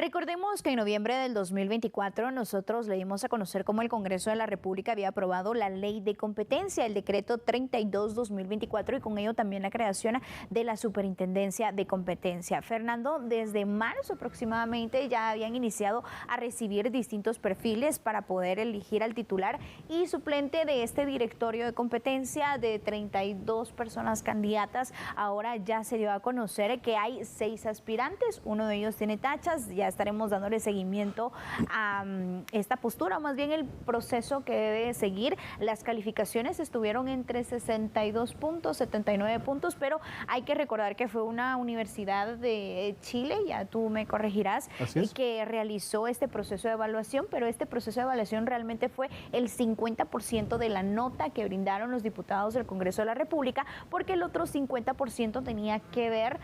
Recordemos que en noviembre del 2024 nosotros le dimos a conocer cómo el Congreso de la República había aprobado la Ley de Competencia, el decreto 32-2024, y con ello también la creación de la Superintendencia de Competencia. Fernando, desde marzo aproximadamente ya habían iniciado a recibir distintos perfiles para poder elegir al titular y suplente de este directorio de competencia de 32 personas candidatas. Ahora ya se dio a conocer que hay 6 aspirantes, uno de ellos tiene tachas. Ya estaremos dándole seguimiento a esta postura, o más bien el proceso que debe seguir. Las calificaciones estuvieron entre 62 puntos, 79 puntos, pero hay que recordar que fue una universidad de Chile, ya tú me corregirás, que realizó este proceso de evaluación, pero este proceso de evaluación realmente fue el 50% de la nota que brindaron los diputados del Congreso de la República, porque el otro 50% tenía que ver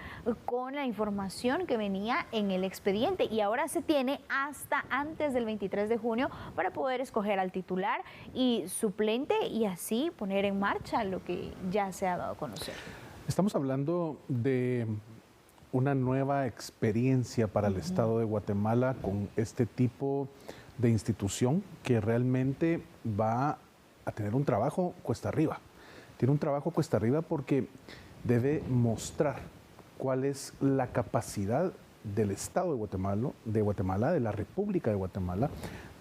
con la información que venía en el expediente. Y ahora se tiene hasta antes del 23 de junio para poder escoger al titular y suplente y así poner en marcha lo que ya se ha dado a conocer. Estamos hablando de una nueva experiencia para el Estado de Guatemala con este tipo de institución que realmente va a tener un trabajo cuesta arriba. Tiene un trabajo cuesta arriba porque debe mostrar cuál es la capacidad del Estado de Guatemala, de la República de Guatemala,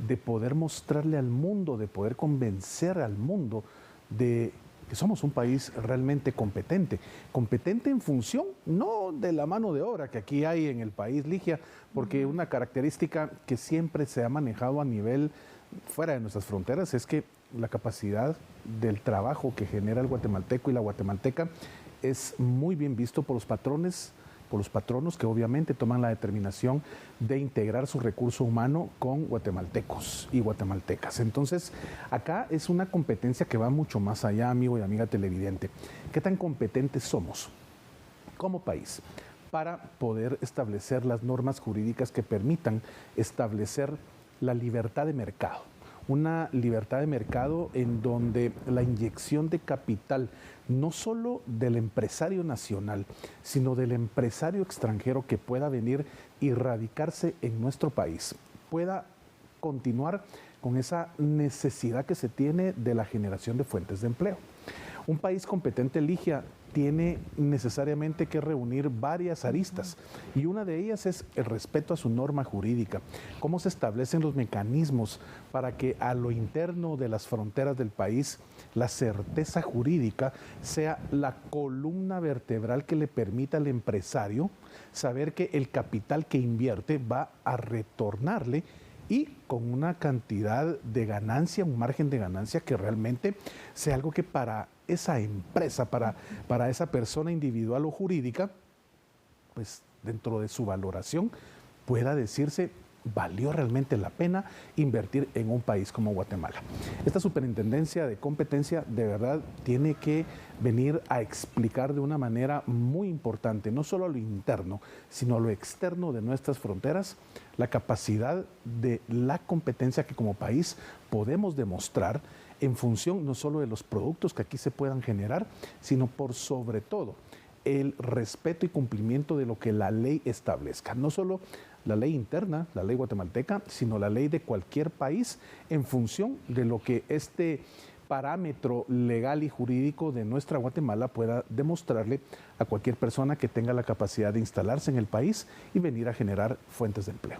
de poder mostrarle al mundo, de poder convencer al mundo de que somos un país realmente competente. Competente en función, no de la mano de obra que aquí hay en el país, Ligia, porque una característica que siempre se ha manejado a nivel fuera de nuestras fronteras es que la capacidad del trabajo que genera el guatemalteco y la guatemalteca es muy bien visto por los patrones, por los patronos que obviamente toman la determinación de integrar su recurso humano con guatemaltecos y guatemaltecas. Entonces, acá es una competencia que va mucho más allá, amigo y amiga televidente. ¿Qué tan competentes somos como país para poder establecer las normas jurídicas que permitan establecer la libertad de mercado? Una libertad de mercado en donde la inyección de capital, no solo del empresario nacional, sino del empresario extranjero que pueda venir y radicarse en nuestro país, pueda continuar con esa necesidad que se tiene de la generación de fuentes de empleo. Un país competente, Ligia, tiene necesariamente que reunir varias aristas y una de ellas es el respeto a su norma jurídica, cómo se establecen los mecanismos para que a lo interno de las fronteras del país la certeza jurídica sea la columna vertebral que le permita al empresario saber que el capital que invierte va a retornarle y con una cantidad de ganancia, un margen de ganancia que realmente sea algo que para esa empresa, para esa persona individual o jurídica, pues dentro de su valoración pueda decirse, ¿valió realmente la pena invertir en un país como Guatemala? Esta superintendencia de competencia de verdad tiene que venir a explicar de una manera muy importante, no solo a lo interno, sino a lo externo de nuestras fronteras, la capacidad de la competencia que como país podemos demostrar en función no solo de los productos que aquí se puedan generar, sino por sobre todo el respeto y cumplimiento de lo que la ley establezca, no solo la ley interna, la ley guatemalteca, sino la ley de cualquier país en función de lo que este parámetro legal y jurídico de nuestra Guatemala pueda demostrarle a cualquier persona que tenga la capacidad de instalarse en el país y venir a generar fuentes de empleo.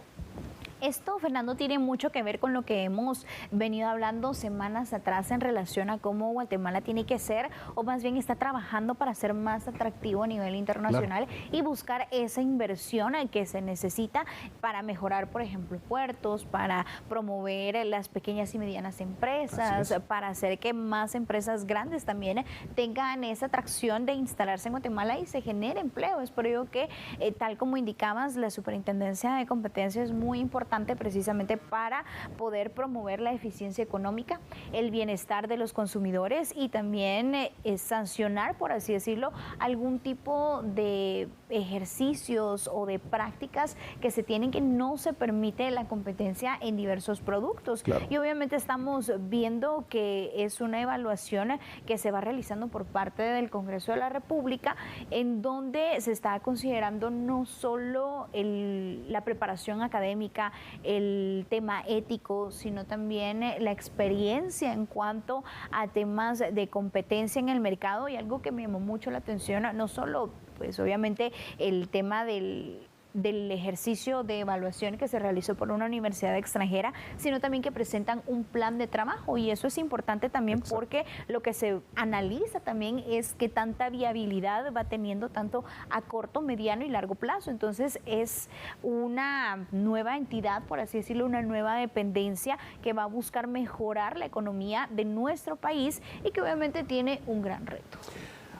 Esto, Fernando, tiene mucho que ver con lo que hemos venido hablando semanas atrás en relación a cómo Guatemala tiene que ser, o más bien está trabajando para ser más atractivo a nivel internacional, claro, y buscar esa inversión que se necesita para mejorar, por ejemplo, puertos, para promover las pequeñas y medianas empresas, para hacer que más empresas grandes también tengan esa atracción de instalarse en Guatemala y se genere empleo. Es por ello que, tal como indicabas, la Superintendencia de Competencia es muy importante importante precisamente para poder promover la eficiencia económica, el bienestar de los consumidores y también sancionar, por así decirlo, algún tipo de ejercicios o de prácticas que se tienen que no se permite la competencia en diversos productos. Claro. Y obviamente estamos viendo que es una evaluación que se va realizando por parte del Congreso de la República, en donde se está considerando no solo la preparación académica, el tema ético, sino también la experiencia en cuanto a temas de competencia en el mercado. Y algo que me llamó mucho la atención, no solo pues obviamente el tema del ejercicio de evaluación que se realizó por una universidad extranjera, sino también que presentan un plan de trabajo, y eso es importante también. Exacto. Porque lo que se analiza también es qué tanta viabilidad va teniendo tanto a corto, mediano y largo plazo. Entonces es una nueva entidad, por así decirlo, una nueva dependencia que va a buscar mejorar la economía de nuestro país y que obviamente tiene un gran reto.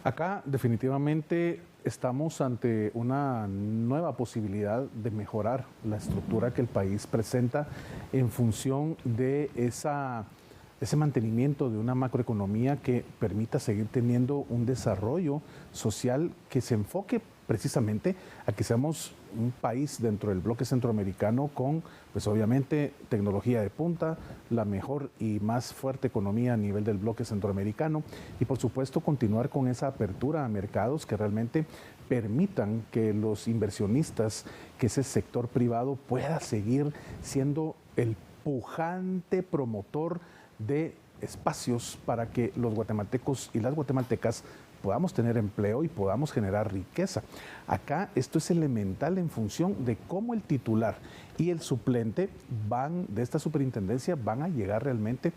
Acá definitivamente estamos ante una nueva posibilidad de mejorar la estructura que el país presenta en función de ese mantenimiento de una macroeconomía que permita seguir teniendo un desarrollo social que se enfoque precisamente a que seamos un país dentro del bloque centroamericano con, pues obviamente, tecnología de punta, la mejor y más fuerte economía a nivel del bloque centroamericano y, por supuesto, continuar con esa apertura a mercados que realmente permitan que los inversionistas, que ese sector privado pueda seguir siendo el pujante promotor de espacios para que los guatemaltecos y las guatemaltecas podamos tener empleo y podamos generar riqueza. Acá esto es elemental en función de cómo el titular y el suplente de esta superintendencia van a llegar realmente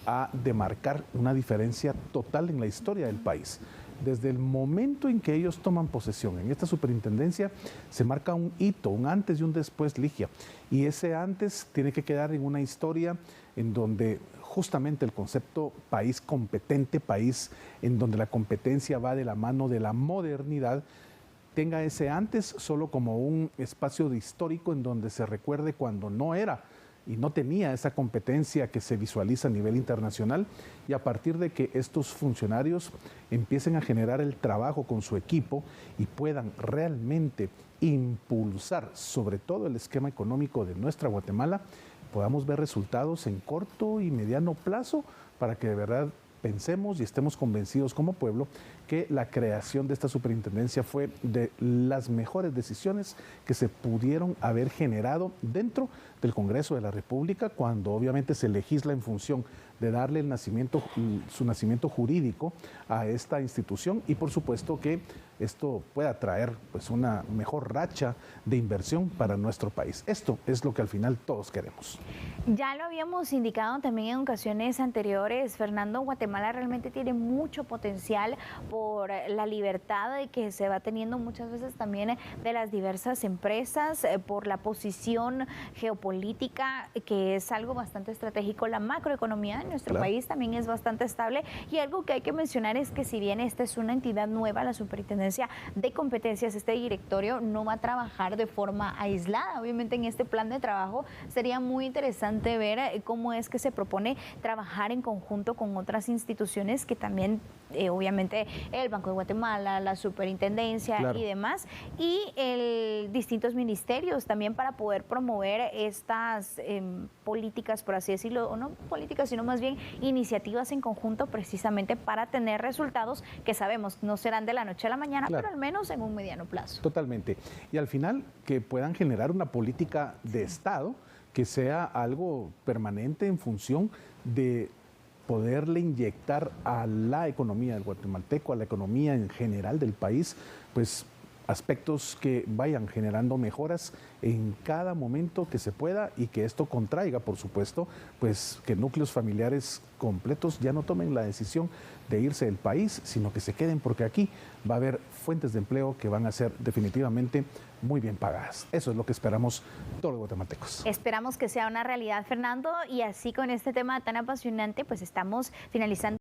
a demarcar una diferencia total en la historia del país. Desde el momento en que ellos toman posesión en esta superintendencia, se marca un hito, un antes y un después, Ligia. Y ese antes tiene que quedar en una historia en donde justamente el concepto país competente, país en donde la competencia va de la mano de la modernidad, tenga ese antes solo como un espacio de histórico en donde se recuerde cuando no era y no tenía esa competencia que se visualiza a nivel internacional, y a partir de que estos funcionarios empiecen a generar el trabajo con su equipo y puedan realmente impulsar sobre todo el esquema económico de nuestra Guatemala, podamos ver resultados en corto y mediano plazo para que de verdad pensemos y estemos convencidos como pueblo que la creación de esta superintendencia fue de las mejores decisiones que se pudieron haber generado dentro del Congreso de la República, cuando obviamente se legisla en función de darle su nacimiento jurídico a esta institución, y por supuesto que esto pueda traer pues una mejor racha de inversión para nuestro país. Esto es lo que al final todos queremos. Ya lo habíamos indicado también en ocasiones anteriores, Fernando. Guatemala realmente tiene mucho potencial por la libertad que se va teniendo muchas veces también de las diversas empresas, por la posición geopolítica, que es algo bastante estratégico. La macroeconomía de nuestro país también es bastante estable, y algo que hay que mencionar es que si bien esta es una entidad nueva, la Superintendencia de Competencias, este directorio no va a trabajar de forma aislada. Obviamente en este plan de trabajo sería muy interesante ver cómo es que se propone trabajar en conjunto con otras instituciones que también, obviamente el Banco de Guatemala, la Superintendencia y demás, y distintos ministerios también, para poder promover estas políticas, por así decirlo, o no políticas, sino más bien iniciativas en conjunto, precisamente para tener resultados que sabemos no serán de la noche a la mañana, pero al menos en un mediano plazo. Totalmente. Y al final que puedan generar una política de Estado que sea algo permanente en función de poderle inyectar a la economía del guatemalteco, a la economía en general del país, pues aspectos que vayan generando mejoras en cada momento que se pueda, y que esto contraiga, por supuesto, pues que núcleos familiares completos ya no tomen la decisión de irse del país, sino que se queden, porque aquí va a haber fuentes de empleo que van a ser definitivamente muy bien pagadas. Eso es lo que esperamos todos los guatemaltecos. Esperamos que sea una realidad, Fernando, y así con este tema tan apasionante, pues estamos finalizando